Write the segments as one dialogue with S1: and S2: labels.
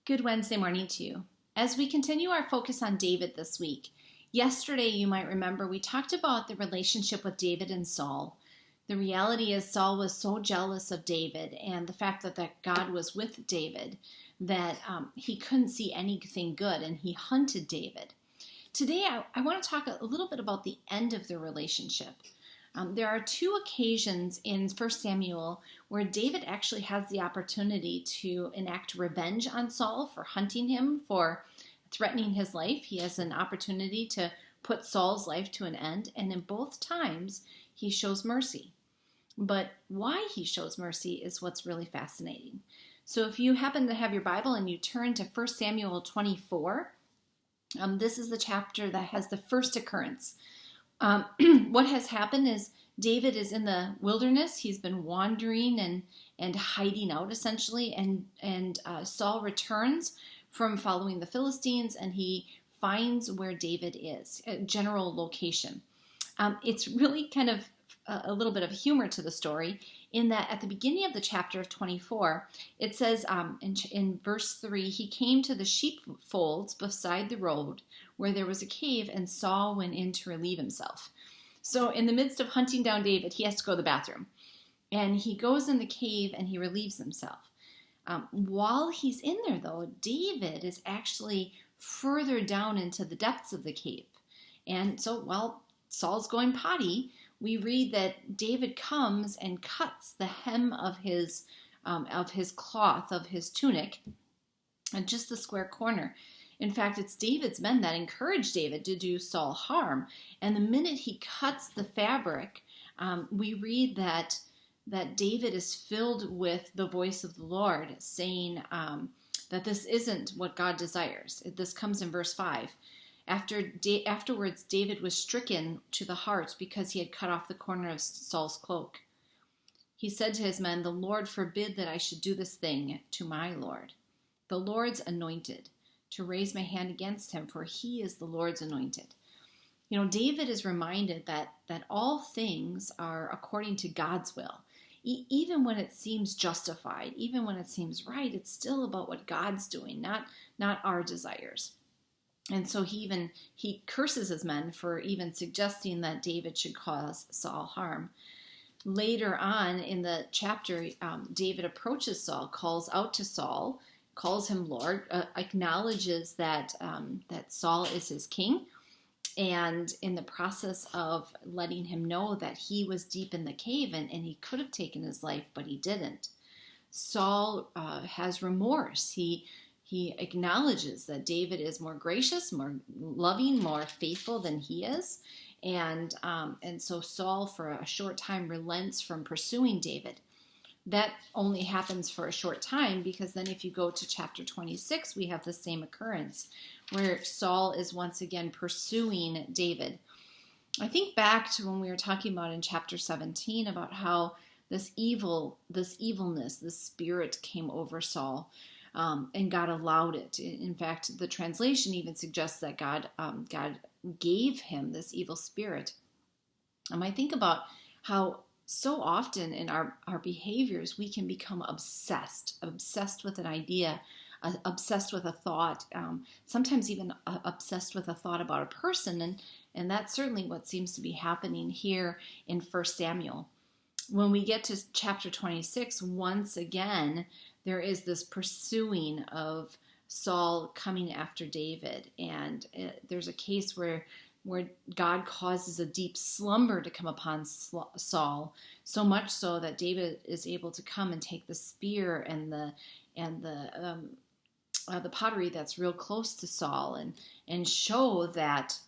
S1: Good Wednesday morning to you. As we continue our focus on David this week, yesterday you might remember we talked about the relationship with David and Saul. The reality is Saul was so jealous of David and the fact that God was with David that he couldn't see anything good and he hunted David. Today I want to talk a little bit about the end of the relationship. There are two occasions in 1 Samuel where David actually has the opportunity to enact revenge on Saul for hunting him, for threatening his life. He has an opportunity to put Saul's life to an end, and in both times he shows mercy. But why he shows mercy is what's really fascinating. So if you happen to have your Bible and you turn to 1 Samuel 24, this is the chapter that has the first occurrence. What has happened is David is in the wilderness. He's been wandering and hiding out essentially, and Saul returns from following the Philistines, and he finds where David is, a general location. It's really kind of a little bit of humor to the story in that at the beginning of the chapter of 24, it says in verse 3, he came to the sheepfolds beside the road where there was a cave, and Saul went in to relieve himself. So in the midst of hunting down David, he has to go to the bathroom. And he goes in the cave and he relieves himself. While he's in there, though, David is actually further down into the depths of the cave. And so while Saul's going potty, we read that David comes and cuts the hem of his cloth, of his tunic, and just the square corner. In fact, it's David's men that encourage David to do Saul harm. And the minute he cuts the fabric, we read that David is filled with the voice of the Lord, saying that this isn't what God desires. This comes in verse 5. Afterwards, David was stricken to the heart because he had cut off the corner of Saul's cloak. He said to his men, "The Lord forbid that I should do this thing to my Lord, the Lord's anointed, to raise my hand against him, for he is the Lord's anointed." You know, David is reminded that all things are according to God's will. Even when it seems justified, even when it seems right, it's still about what God's doing, not our desires. And so he curses his men for even suggesting that David should cause Saul harm. Later on in the chapter, David approaches Saul, calls out to Saul, calls him Lord, acknowledges that Saul is his king, and in the process of letting him know that he was deep in the cave and he could have taken his life, but he didn't. Saul has remorse. He acknowledges that David is more gracious, more loving, more faithful than he is. And so Saul, for a short time, relents from pursuing David. That only happens for a short time, because then if you go to chapter 26, we have the same occurrence where Saul is once again pursuing David. I think back to when we were talking about in chapter 17 about how this evilness, this spirit came over Saul. And God allowed it. In fact, the translation even suggests that God gave him this evil spirit. I think about how so often in our behaviors we can become obsessed with an idea, obsessed with a thought, sometimes even obsessed with a thought about a person, and that's certainly what seems to be happening here in 1 Samuel. When we get to chapter 26, once again, there is this pursuing of Saul coming after David. And there's a case where God causes a deep slumber to come upon Saul, so much so that David is able to come and take the spear and the pottery that's real close to Saul and show that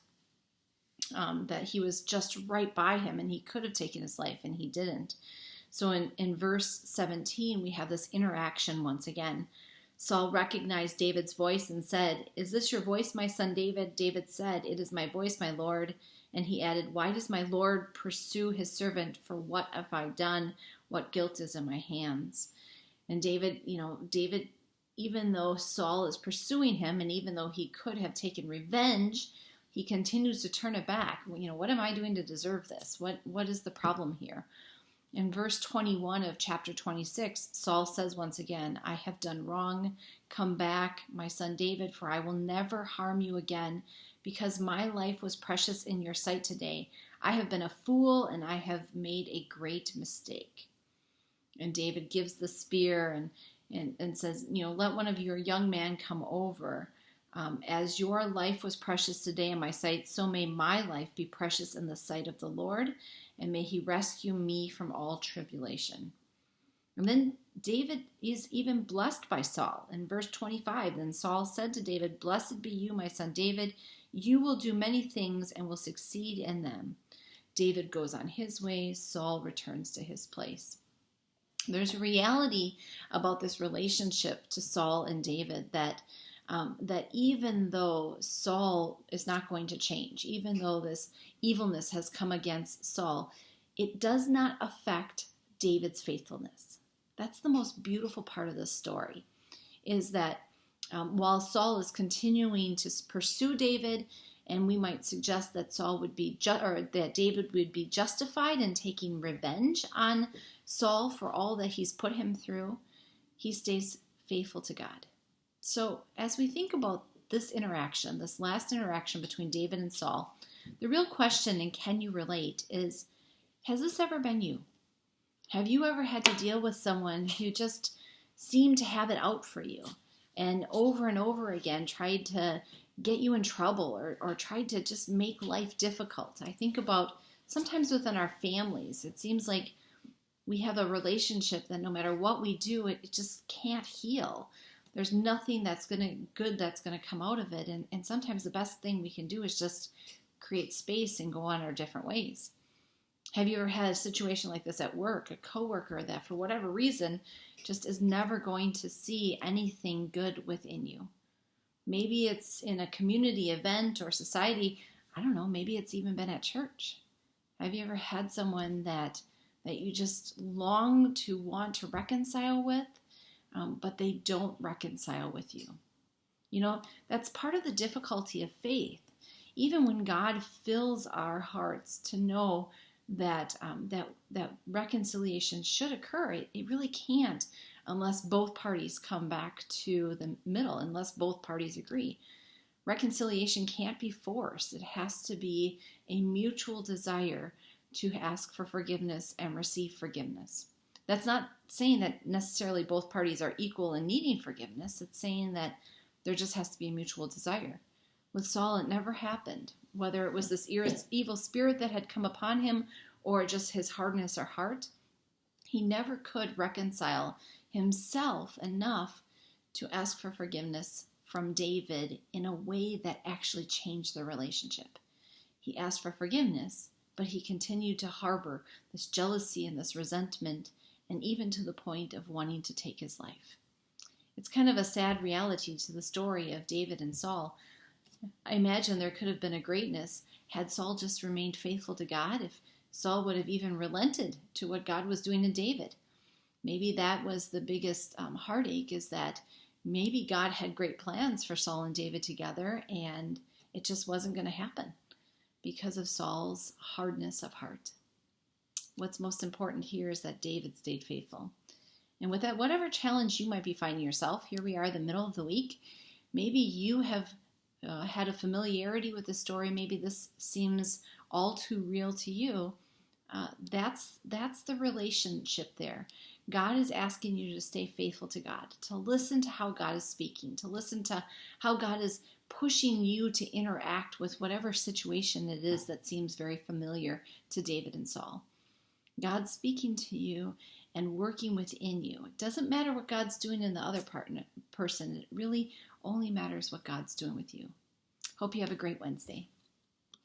S1: he was just right by him and he could have taken his life and he didn't. So in verse 17, we have this interaction once again. Saul recognized David's voice and said, "Is this your voice, my son David?" David said, "It is my voice, my Lord." And he added, "Why does my Lord pursue his servant? For what have I done? What guilt is in my hands?" And David, even though Saul is pursuing him and even though he could have taken revenge, he continues to turn it back. What am I doing to deserve this? What is the problem here? In verse 21 of chapter 26, Saul says once again, I have done wrong. Come back, my son David, for I will never harm you again, because my life was precious in your sight today. I have been a fool, and I have made a great mistake. And David gives the spear and says, let one of your young men come over. As your life was precious today in my sight, so may my life be precious in the sight of the Lord, and may he rescue me from all tribulation. And then David is even blessed by Saul. In verse 25, then Saul said to David, Blessed be you, my son David. You will do many things and will succeed in them. David goes on his way. Saul returns to his place. There's a reality about this relationship to Saul and David that even though Saul is not going to change, even though this evilness has come against Saul, it does not affect David's faithfulness. That's the most beautiful part of this story, is that while Saul is continuing to pursue David, and we might suggest that that David would be justified in taking revenge on Saul for all that he's put him through, he stays faithful to God. So as we think about this interaction, this last interaction between David and Saul, the real question, and can you relate, is, has this ever been you? Have you ever had to deal with someone who just seemed to have it out for you and over again tried to get you in trouble or tried to just make life difficult? I think about sometimes within our families, it seems like we have a relationship that no matter what we do, it just can't heal. There's nothing that's going to come out of it. And sometimes the best thing we can do is just create space and go on our different ways. Have you ever had a situation like this at work, a coworker that for whatever reason just is never going to see anything good within you? Maybe it's in a community event or society. I don't know, maybe it's even been at church. Have you ever had someone that you just long to want to reconcile with, but they don't reconcile with you? That's part of the difficulty of faith. Even when God fills our hearts to know that reconciliation should occur, it really can't unless both parties come back to the middle, unless both parties agree. Reconciliation can't be forced. It has to be a mutual desire to ask for forgiveness and receive forgiveness. That's not saying that necessarily both parties are equal in needing forgiveness. It's saying that there just has to be a mutual desire. With Saul, it never happened. Whether it was this evil spirit that had come upon him or just his hardness or heart, he never could reconcile himself enough to ask for forgiveness from David in a way that actually changed the relationship. He asked for forgiveness, but he continued to harbor this jealousy and this resentment, and even to the point of wanting to take his life. It's kind of a sad reality to the story of David and Saul. I imagine there could have been a greatness had Saul just remained faithful to God, if Saul would have even relented to what God was doing in David. Maybe that was the biggest heartache, is that maybe God had great plans for Saul and David together, and it just wasn't going to happen because of Saul's hardness of heart. What's most important here is that David stayed faithful. And with that, whatever challenge you might be finding yourself, here we are the middle of the week. Maybe you have had a familiarity with the story. Maybe this seems all too real to you. That's the relationship there. God is asking you to stay faithful to God, to listen to how God is speaking, to listen to how God is pushing you to interact with whatever situation it is that seems very familiar to David and Saul. God's speaking to you and working within you. It doesn't matter what God's doing in the other person. It really only matters what God's doing with you. Hope you have a great Wednesday.